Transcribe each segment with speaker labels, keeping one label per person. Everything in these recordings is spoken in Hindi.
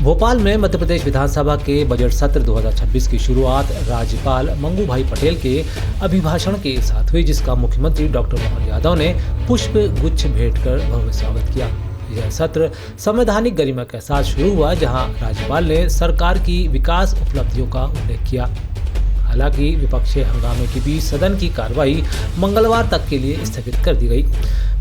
Speaker 1: भोपाल में मध्य प्रदेश विधानसभा के बजट सत्र 2026 की शुरुआत राज्यपाल मंगू भाई पटेल के अभिभाषण के साथ हुई, जिसका मुख्यमंत्री डॉक्टर मोहन यादव ने पुष्प गुच्छ भेंट कर भव्य स्वागत किया। यह सत्र संवैधानिक गरिमा के साथ शुरू हुआ, जहां राज्यपाल ने सरकार की विकास उपलब्धियों का उल्लेख किया। हालांकि विपक्षी हंगामे के बीच सदन की कार्रवाई मंगलवार तक के लिए स्थगित कर दी गई।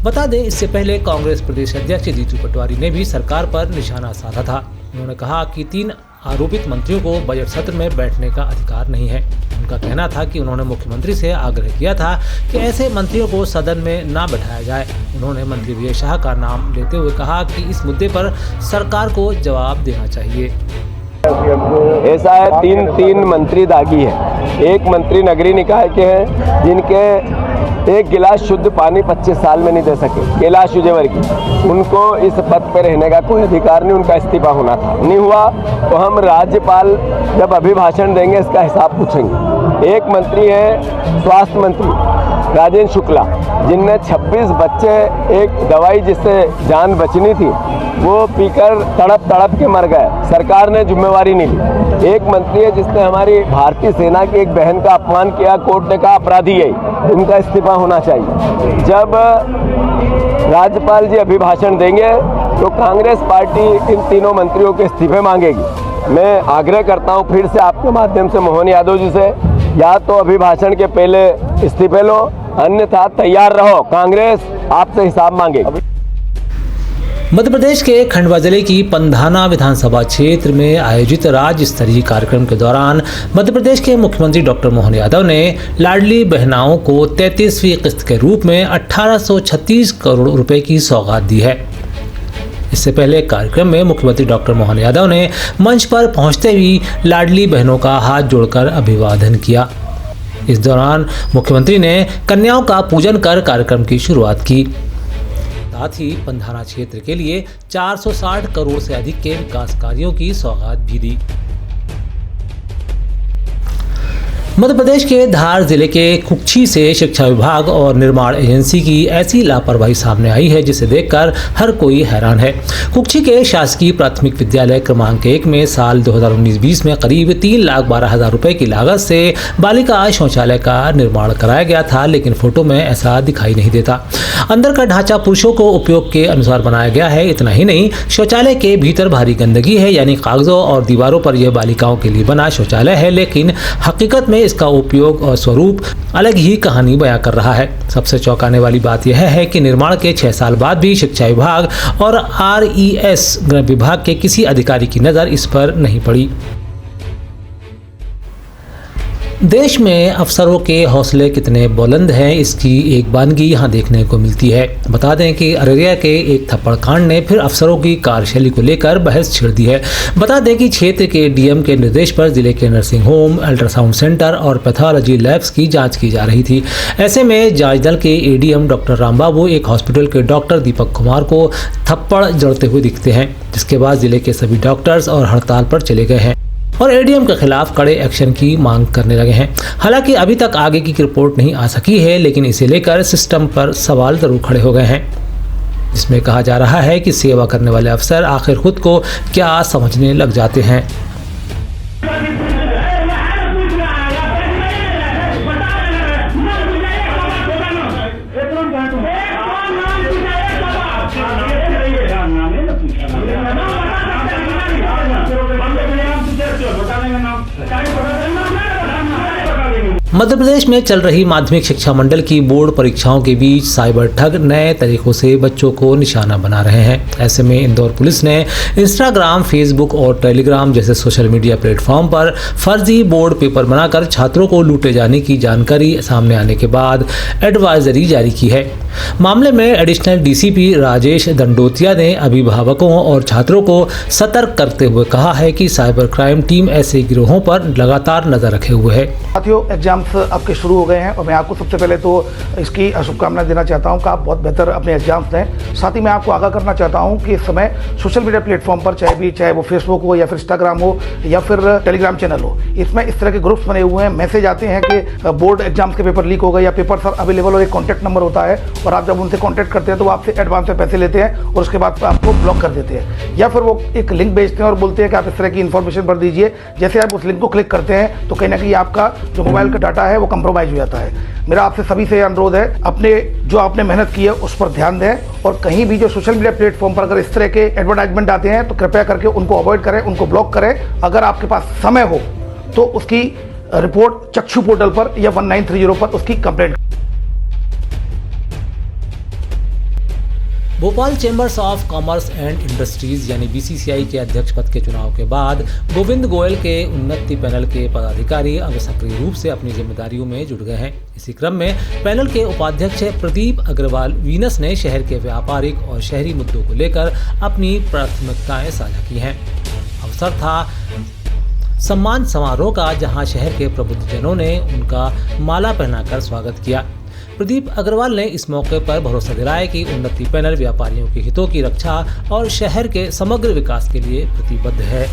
Speaker 1: बता दें, इससे पहले कांग्रेस प्रदेश अध्यक्ष जीतू पटवारी ने भी सरकार पर निशाना साधा था। उन्होंने कहा कि 3 आरोपित मंत्रियों को बजट सत्र में बैठने का अधिकार नहीं है। उनका कहना था कि उन्होंने मुख्यमंत्री से आग्रह किया था कि ऐसे मंत्रियों को सदन में न बैठाया जाए। उन्होंने मंत्री विजय शाह का नाम लेते हुए कहा कि इस मुद्दे पर सरकार को जवाब देना चाहिए।
Speaker 2: ऐसा है, तीन मंत्री दागी हैं। एक मंत्री नगरीय निकाय के हैं जिनके एक गिलास शुद्ध पानी 25 साल में नहीं दे सके, कैलाश विजयवर्गीय, उनको इस पद पर रहने का कोई अधिकार नहीं, उनका इस्तीफा होना था, नहीं हुआ। तो हम राज्यपाल जब अभिभाषण देंगे इसका हिसाब पूछेंगे। एक मंत्री है स्वास्थ्य मंत्री राजेंद्र शुक्ला, जिनने 26 बच्चे एक दवाई जिससे जान बचनी थी वो पीकर तड़प के मर गए, सरकार ने जिम्मेवारी नहीं ली। एक मंत्री है जिसने हमारी भारतीय सेना की एक बहन का अपमान किया, कोर्ट ने कहा अपराधी है, उनका इस्तीफा होना चाहिए। जब राज्यपाल जी अभिभाषण देंगे तो कांग्रेस पार्टी इन तीनों मंत्रियों के इस्तीफे मांगेगी। मैं आग्रह करता हूं फिर से आपके माध्यम से मोहन यादव जी से, या तो अभिभाषण के पहले इस्तीफे लो, अन्यथा तैयार रहो, कांग्रेस आपसे हिसाब मांगेगी।
Speaker 1: मध्य प्रदेश के खंडवा जिले की पंधाना विधानसभा क्षेत्र में आयोजित राज्य स्तरीय कार्यक्रम के दौरान मध्य प्रदेश के मुख्यमंत्री डॉक्टर मोहन यादव ने लाडली बहनाओं को 33वीं किस्त के रूप में 1836 करोड़ रुपए की सौगात दी है। इससे पहले कार्यक्रम में मुख्यमंत्री डॉक्टर मोहन यादव ने मंच पर पहुंचते ही लाडली बहनों का हाथ जोड़कर अभिवादन किया। इस दौरान मुख्यमंत्री ने कन्याओं का पूजन कर कार्यक्रम की शुरुआत की। साथ ही पंधाना क्षेत्र के लिए 460 करोड़ से अधिक के विकास कार्यों की सौगात भी दी। मध्य प्रदेश के धार जिले के कुक्षी से शिक्षा विभाग और निर्माण एजेंसी की ऐसी लापरवाही सामने आई है जिसे देखकर हर कोई हैरान है। कुक्षी के शासकीय प्राथमिक विद्यालय क्रमांक 1 में साल 2019-20 में करीब 3,12,000 रुपए की लागत से बालिका शौचालय का निर्माण कराया गया था, लेकिन फोटो में ऐसा दिखाई नहीं देता। अंदर का ढांचा पुरुषों को उपयोग के अनुसार बनाया गया है। इतना ही नहीं, शौचालय के भीतर भारी गंदगी है, यानी कागजों और दीवारों पर यह बालिकाओं के लिए बना शौचालय है, लेकिन हकीकत में इसका उपयोग और स्वरूप अलग ही कहानी बयां कर रहा है। सबसे चौंकाने वाली बात यह है कि निर्माण के 6 साल बाद भी शिक्षा विभाग और RES विभाग के किसी अधिकारी की नजर इस पर नहीं पड़ी। देश में अफसरों के हौसले कितने बुलंद हैं, इसकी एक वानगी यहाँ देखने को मिलती है। बता दें कि अररिया के एक थप्पड़ कांड ने फिर अफसरों की कार्यशैली को लेकर बहस छिड़ दी है। बता दें कि क्षेत्र के DM के निर्देश पर जिले के नर्सिंग होम, अल्ट्रासाउंड सेंटर और पैथोलॉजी लैब्स की जांच की जा रही थी। ऐसे में जांच दल के ADM डॉक्टर रामबाबू एक हॉस्पिटल के डॉक्टर दीपक कुमार को थप्पड़ जड़ते हुए दिखते हैं, जिसके बाद जिले के सभी डॉक्टर्स और हड़ताल पर चले गए हैं और ADM के खिलाफ कड़े एक्शन की मांग करने लगे हैं। हालांकि अभी तक आगे की रिपोर्ट नहीं आ सकी है, लेकिन इसे लेकर सिस्टम पर सवाल जरूर खड़े हो गए हैं, जिसमें कहा जा रहा है कि सेवा करने वाले अफसर आखिर खुद को क्या समझने लग जाते हैं। मध्य प्रदेश में चल रही माध्यमिक शिक्षा मंडल की बोर्ड परीक्षाओं के बीच साइबर ठग नए तरीकों से बच्चों को निशाना बना रहे हैं। ऐसे में इंदौर पुलिस ने इंस्टाग्राम, फेसबुक और टेलीग्राम जैसे सोशल मीडिया प्लेटफॉर्म पर फर्जी बोर्ड पेपर बनाकर छात्रों को लूटे जाने की जानकारी सामने आने के बाद एडवाइजरी जारी की है। मामले में एडिशनल DCP राजेश दंडोतिया ने अभिभावकों और छात्रों को सतर्क करते हुए कहा है कि साइबर क्राइम टीम ऐसे गिरोहों पर लगातार नजर रखे हुए है।
Speaker 3: साथियों, एग्जाम्स आपके शुरू हो गए हैं और मैं आपको सबसे पहले तो इसकी शुभकामनाएं देना चाहता हूं कि आप बहुत बेहतर अपने एग्जाम्स दें। साथ ही मैं आपको आगाह करना चाहता हूं कि इस समय सोशल मीडिया प्लेटफॉर्म पर चाहे वो फेसबुक हो या फिर इंस्टाग्राम हो या फिर टेलीग्राम चैनल हो, इसमें इस तरह के ग्रुप्स बने हुए हैं। मैसेज आते हैं कि बोर्ड एग्जाम्स के पेपर लीक हो गए या पेपर सर अवेलेबल और एक कॉन्टैक्ट नंबर होता है और आप जब उनसे कांटेक्ट करते हैं तो वो आपसे एडवांस में पैसे लेते हैं और उसके बाद आपको ब्लॉक कर देते हैं, या फिर वो एक लिंक भेजते हैं और बोलते हैं कि आप इस तरह की इन्फॉर्मेशन भर दीजिए। जैसे आप उस लिंक को क्लिक करते हैं तो कहीं ना कहीं आपका जो मोबाइल का डाटा है वो कंप्रोमाइज हो जाता है। मेरा आपसे सभी से अनुरोध है, अपने जो आपने मेहनत की है उस पर ध्यान दें और कहीं भी जो सोशल मीडिया प्लेटफॉर्म पर अगर इस तरह के एडवर्टाइजमेंट आते हैं तो कृपया करके उनको अवॉइड करें, उनको ब्लॉक करें। अगर आपके पास समय हो तो उसकी रिपोर्ट चक्षु पोर्टल पर या 1930 पर उसकी complaint.
Speaker 1: Bhopal chambers of commerce and industries यानी बीसीसीआई के अध्यक्ष पद के चुनाव के बाद गोविंद गोयल के उन्नति पैनल के पदाधिकारी अब सक्रिय रूप से अपनी जिम्मेदारियों में जुट गए हैं। इसी क्रम में पैनल के उपाध्यक्ष प्रदीप अग्रवाल वीनस ने शहर के व्यापारिक और शहरी मुद्दों को लेकर अपनी प्राथमिकताएं साझा की हैं। अवसर था सम्मान समारोह का, जहां शहर के प्रबुद्धजनों ने उनका माला पहनाकर स्वागत किया। प्रदीप अग्रवाल ने इस मौके पर भरोसा दिलाया कि उन्नति पैनल व्यापारियों के हितों की रक्षा और शहर के समग्र विकास के लिए प्रतिबद्ध है।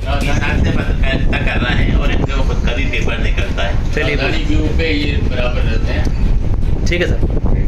Speaker 4: कर रहा है और इनका खुद का भी पेपर निकलता है।
Speaker 5: चलिए, पे ये बराबर रहते हैं।
Speaker 1: ठीक है सर।